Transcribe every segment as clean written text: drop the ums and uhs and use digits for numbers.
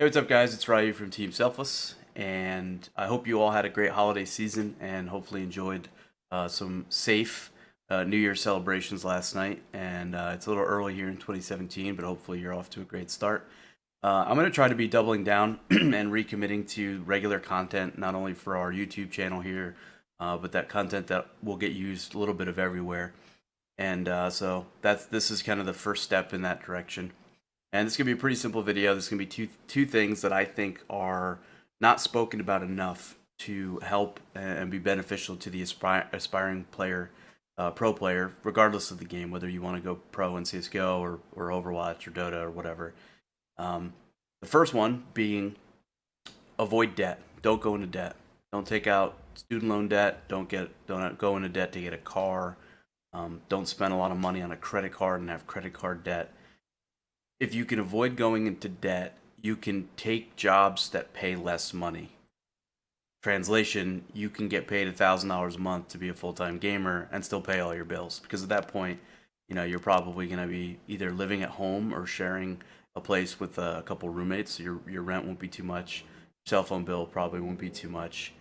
Hey, what's up, guys? It's Ryu from Team Selfless, and I hope you all had a great holiday season and hopefully enjoyed some safe New Year's celebrations last night. And it's a little early here in 2017, but hopefully you're off to a great start. I'm going to try to be doubling down and recommitting to regular content, not only for our YouTube channel here, but that content that will get used a little bit of everywhere. And so this is kind of the first step in that direction. And this is gonna be a pretty simple video. This is gonna be two things that I think are not spoken about enough to help and be beneficial to the aspiring player, pro player, regardless of the game, whether you want to go pro in CS:GO or Overwatch or Dota or whatever. Um, the first one being avoid debt. Don't go into debt. Don't take out student loan debt. Don't go into debt to get a car. Don't spend a lot of money on a credit card and have credit card debt. If you can avoid going into debt, you can take jobs that pay less money. Translation, you can get paid $1,000 a month to be a full-time gamer and still pay all your bills, because at that point, you're probably going to be either living at home or sharing a place with a couple roommates. So your rent won't be too much, cell phone bill probably won't be too much,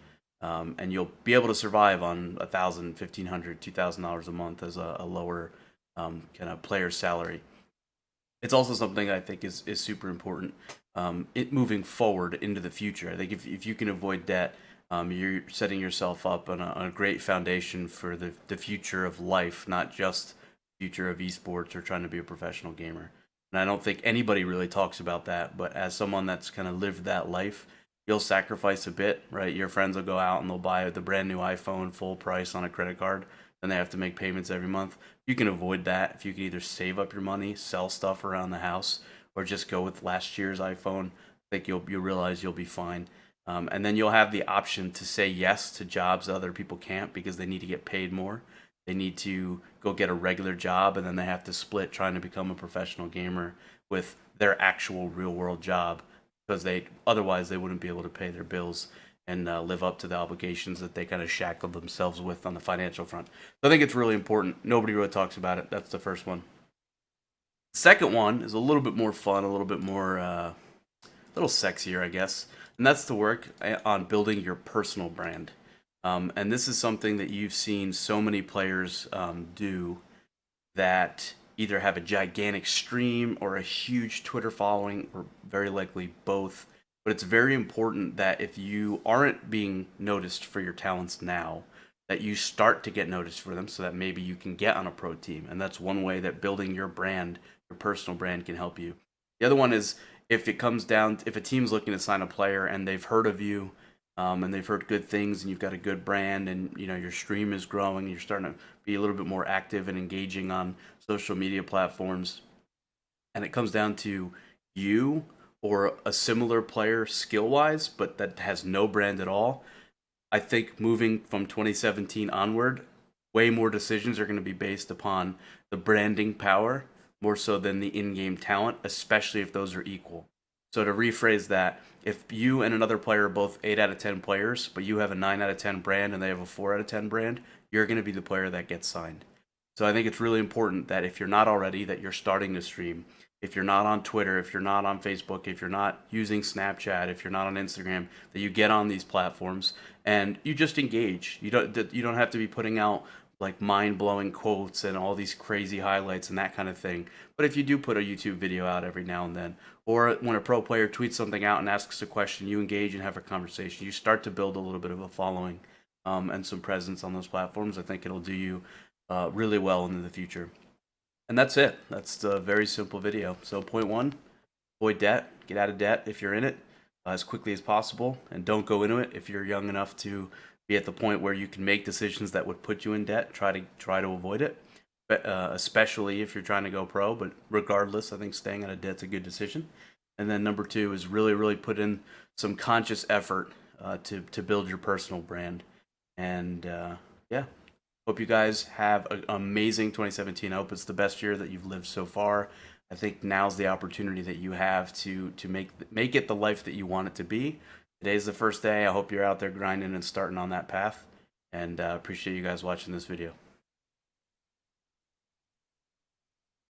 and you'll be able to survive on $1,000, $1,500, $2,000 a month as a lower kind of player salary. It's also something I think is super important, it moving forward into the future. I think if you can avoid debt, you're setting yourself up on a great foundation for the future of life, not just the future of esports or trying to be a professional gamer. And I don't think anybody really talks about that, but as someone that's kind of lived that life, you'll sacrifice a bit, right? Your friends will go out and they'll buy the brand new iPhone full price on a credit card, and they have to make payments every month. You can avoid that if you can either save up your money, sell stuff around the house, or just go with last year's iPhone. I think you'll realize you'll be fine. And then you'll have the option to say yes to jobs that other people can't because they need to get paid more. They need to go get a regular job, and then they have to split trying to become a professional gamer with their actual real world job, because otherwise they wouldn't be able to pay their bills and live up to the obligations that they kind of shackled themselves with on the financial front. So I think it's really important. Nobody really talks about it. That's the first one. Second one is a little bit more fun, a little bit more, a little sexier, I guess, and that's to work on building your personal brand. And this is something that you've seen so many players do, that either have a gigantic stream or a huge Twitter following, or very likely both. But it's very important that if you aren't being noticed for your talents now, that you start to get noticed for them so that maybe you can get on a pro team. And that's one way that building your brand, your personal brand, can help you. The other one is, if a team's looking to sign a player and they've heard of you, and they've heard good things, and you've got a good brand, and your stream is growing, and you're starting to be a little bit more active and engaging on social media platforms, and it comes down to you or a similar player skill wise, but that has no brand at all. I think moving from 2017 onward, way more decisions are going to be based upon the branding power more so than the in-game talent, especially if those are equal. So to rephrase that, if you and another player are both 8 out of 10 players, but you have a 9 out of 10 brand and they have a 4 out of 10 brand, you're going to be the player that gets signed. So I think it's really important that if you're not already, that you're starting to stream. If you're not on Twitter, if you're not on Facebook, if you're not using Snapchat, if you're not on Instagram, that you get on these platforms and you just engage. You don't have to be putting out like mind-blowing quotes and all these crazy highlights and that kind of thing. But if you do put a YouTube video out every now and then, or when a pro player tweets something out and asks a question, you engage and have a conversation. You start to build a little bit of a following, and some presence on those platforms. I think it'll do you really well into the future. And that's it. That's the very simple video. So point one, avoid debt. Get out of debt if you're in it as quickly as possible, and don't go into it if you're young enough to be at the point where you can make decisions that would put you in debt. Try to avoid it, but, especially if you're trying to go pro. But regardless, I think staying out of debt's a good decision. And then number two is really put in some conscious effort to build your personal brand. And yeah, hope you guys have an amazing 2017. I hope it's the best year that you've lived so far. I think now's the opportunity that you have to make it the life that you want it to be. Today's the first day. I hope you're out there grinding and starting on that path. And appreciate you guys watching this video.